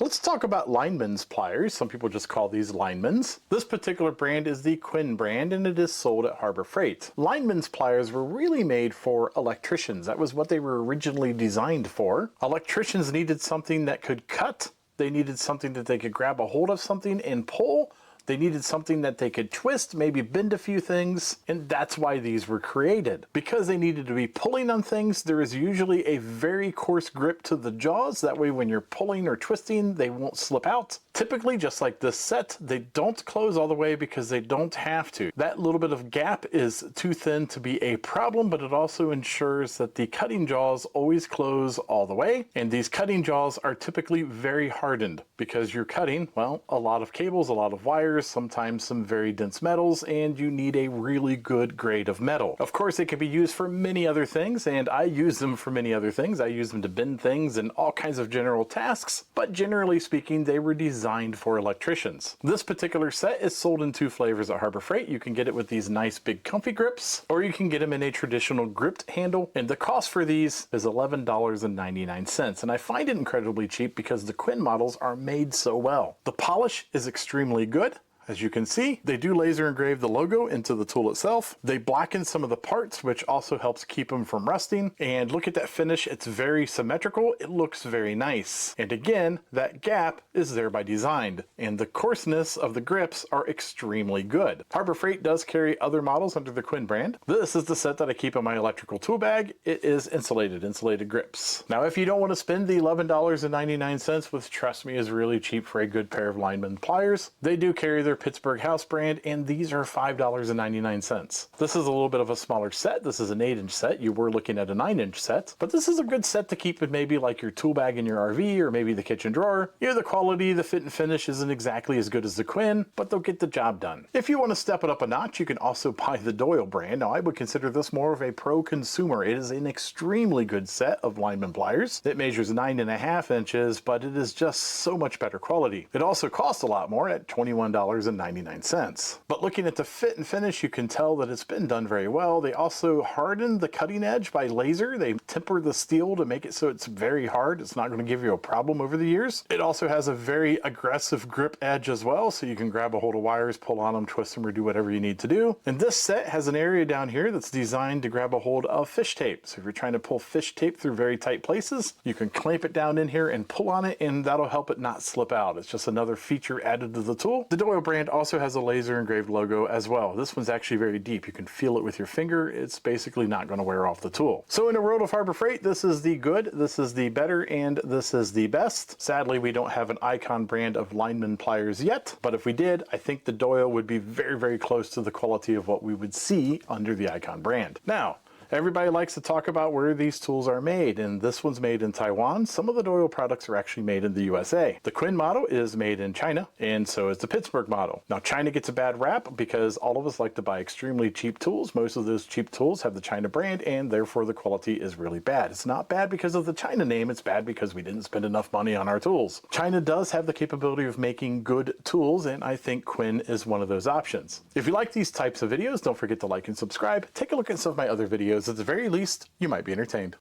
Let's talk about Lineman's pliers. Some people just call these Lineman's. This particular brand is the Quinn brand, and it is sold at Harbor Freight. Lineman's pliers were really made for electricians. That was what they were originally designed for. Electricians needed something that could cut. They needed something that they could grab a hold of something and pull. They needed something that they could twist, maybe bend a few things, and that's why these were created. Because they needed to be pulling on things, there is usually a very coarse grip to the jaws. That way when you're pulling or twisting, they won't slip out. Typically, just like this set, they don't close all the way because they don't have to. That little bit of gap is too thin to be a problem, but it also ensures that the cutting jaws always close all the way. And these cutting jaws are typically very hardened because you're cutting, well, a lot of cables, a lot of wires, sometimes some very dense metals, and you need a really good grade of metal. Of course, it can be used for many other things, and I use them for many other things. I use them to bend things and all kinds of general tasks, but generally speaking, they were designed for electricians. This particular set is sold in two flavors at Harbor Freight. You can get it with these nice big comfy grips, or you can get them in a traditional gripped handle, and the cost for these is $11.99, and I find it incredibly cheap because the Quinn models are made so well. The polish is extremely good. As you can see, they do laser engrave the logo into the tool itself. They blacken some of the parts, which also helps keep them from rusting. And look at that finish. It's very symmetrical. It looks very nice. And again, that gap is there by design. And the coarseness of the grips are extremely good. Harbor Freight does carry other models under the Quinn brand. This is the set that I keep in my electrical tool bag. It is insulated grips. Now, if you don't want to spend the $11.99, which trust me is really cheap for a good pair of Lineman pliers, they do carry their Pittsburgh house brand, and these are $5.99. This is a little bit of a smaller set. This is an 8-inch set. You were looking at a 9-inch set, but this is a good set to keep in maybe like your tool bag in your RV or maybe the kitchen drawer. You know, the quality, the fit and finish isn't exactly as good as the Quinn, but they'll get the job done. If you want to step it up a notch, you can also buy the Doyle brand. Now, I would consider this more of a pro consumer. It is an extremely good set of Lineman pliers. It measures 9.5 inches, but it is just so much better quality. It also costs a lot more at $21.99. But looking at the fit and finish, you can tell that it's been done very well. They also harden the cutting edge by laser. They temper the steel to make it so it's very hard. It's not going to give you a problem over the years. It also has a very aggressive grip edge as well, so you can grab a hold of wires, pull on them, twist them, or do whatever you need to do. And this set has an area down here that's designed to grab a hold of fish tape. So if you're trying to pull fish tape through very tight places, you can clamp it down in here and pull on it, and that'll help it not slip out. It's just another feature added to the tool. The Doyle brand also has a laser engraved logo as well. This one's actually very deep. You can feel it with your finger. It's basically not going to wear off the tool. So in the world of Harbor Freight, this is the good, this is the better, and this is the best. Sadly, we don't have an icon brand of Lineman pliers yet, but if we did, I think the Doyle would be very, very close to the quality of what we would see under the icon brand. Now, everybody likes to talk about where these tools are made, and this one's made in Taiwan. Some of the Doyle products are actually made in the USA. The Quinn model is made in China, and so is the Pittsburgh model. Now, China gets a bad rap because all of us like to buy extremely cheap tools. Most of those cheap tools have the China brand, and therefore the quality is really bad. It's not bad because of the China name. It's bad because we didn't spend enough money on our tools. China does have the capability of making good tools, and I think Quinn is one of those options. If you like these types of videos, don't forget to like and subscribe. Take a look at some of my other videos. At the very least, you might be entertained.